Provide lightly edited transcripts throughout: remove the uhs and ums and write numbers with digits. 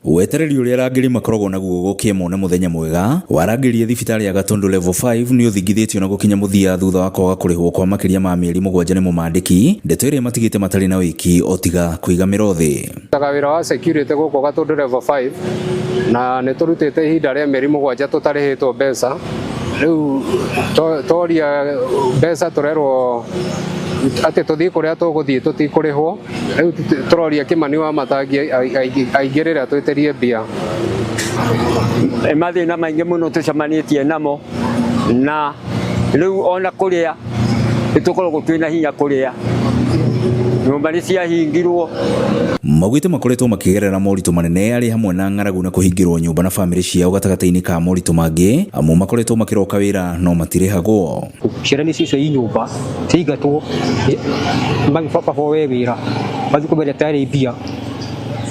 Wetereri uria Arangĩri makoragwo naguo gũkĩemwo na muthenya mwega wa Arangĩri thibitarĩ ya Gatundu level 5 nĩ ũthingithĩtio na gũkinya mũthia thutha wa kwaga kũrĩhwo kwa makĩria ma mĩeri mũgwanja nĩ mũmandĩki ndeto ĩrĩa matigĩte matarĩ na wĩki o tiga kũiga mĩro thĩ. Wĩra wa security gũkũ Gatundu level 5 na nĩ tũrutĩte ihinda rĩa mĩeri mũgwanja tũtarĩhĩtwo mbeca. Rĩu toria mbeca tũrerwo ati tuthii kuria tũgũthiĩ tũtikũrĩhwo. Rĩu tũroria Kĩmani wa matangi aingĩrĩra twĩterie mbia. Mathĩna maingĩ mũno tũcemanĩtie namo na rĩu ona kũrĩa nĩtũkoragwo twĩna hinya kũrĩa. Nyũmba nĩ ciahingirwo. Magwĩte makoretwo makĩgerera moritũ manene arĩ hamwe na ng'aragu na kũhingĩrwo nyũmba na bamĩrĩ ciao gatagatĩ-inĩ ka moritũ mangĩ amwe makoretwo makĩroka wĩra no matirĩhagwo. Ciana nĩ cicio i nyũmba ciaigatwo magĩbaba we wĩra mathiĩ kũmenya tarĩ mbia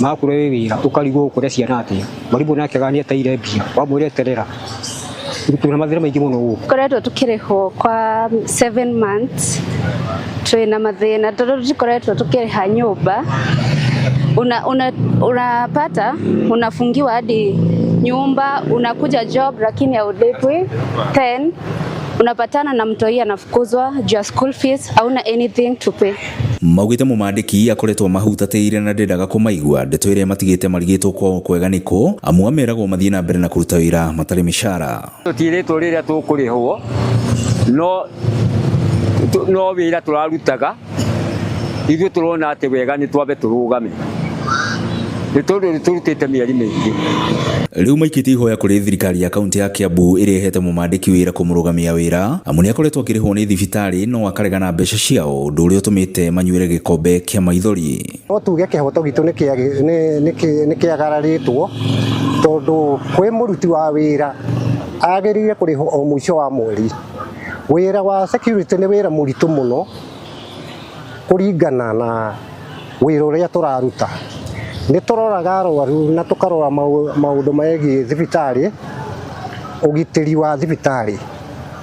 makũre we wĩra ũkarigwo kũrĩa ciana atĩa mwarimũ nake gani ataire mbia wamwĩra eterera tuna mathĩna maingĩ mũno gũkũ. Koretwo tukĩrĩhwo kwa 7 months twĩna mathĩna tondũ tũtikoretwo tukĩrĩha nyũmba. Unapata unafungiwa hadi nyumba, unakuja job lakini haulipwi, then unapatana na mtoi anafukuzwa juu ya school fees, hauna anything to pay. Magwĩte mũmandĩki akoretwo mahutatĩire na ndendaga kũmaigua ndeto ĩrĩa matigĩte marigĩtwo kwao kwega nĩkũ amwe meragwo mathiĩ na mbere na kũruta wĩra matarĩ mĩcara. Tũtirĩtwo rĩrĩa tũkũrĩhwo no wĩra tũrarutaga ithuĩ tũrona atĩ wega nĩ twambe tũrũgame. Turutĩte mĩeri mĩingĩ. Rĩu maikĩtie ihoya kũrĩ thirikari ya kaunti ya Kiambu ĩrĩa ĩhete mũmandĩki wĩra kũmũrũgamia wĩra amu nĩ akoretwo akĩrĩhwo nĩ thibitarĩ no akaregana mbeca ciao ũndũ ũrĩa ũtũmĩte manyuĩre gĩkombe kĩa maithori. No tuge kĩhoto gitũ nĩ kĩagararĩtwo tondũ kwĩ mũruti wa wĩra agĩrĩire kũrĩhwo o mũico wa mweri. Wĩra wa security nĩ wĩra mũritũ mũno kũringana na wĩra ũrĩa tũraruta. Nĩ tũroraga arwaru na tũkarora maũndũ megiĩ thibitarĩ, ũgitĩri wa thibitarĩ.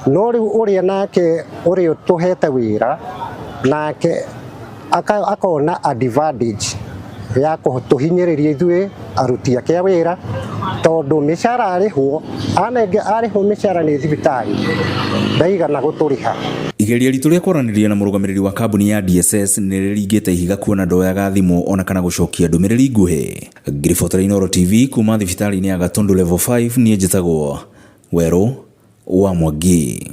No rĩu ũrĩa nake ũrĩa tũhete wĩra nake akona advantage ya kũtũhinyĩrĩria ithuĩ aruti ake a wĩra tondũ mĩcara arĩhwo arĩhwo mĩcara nĩ thibitarĩ ndaigana gũtũrĩha. Igeria ritũ rĩa kwaranĩria na mũrũgamĩrĩri wa kambuni ya DSS nĩ rĩringĩte ihiga kuona ndoyaga thimũ ona kana gũcokia ndũmĩrĩri nguhĩ. Ngiriboto-inĩ TV kuma thibitarĩ-inĩ ya Gatundu level 5 niĩ njĩtagwo Werũ wa Mwangi.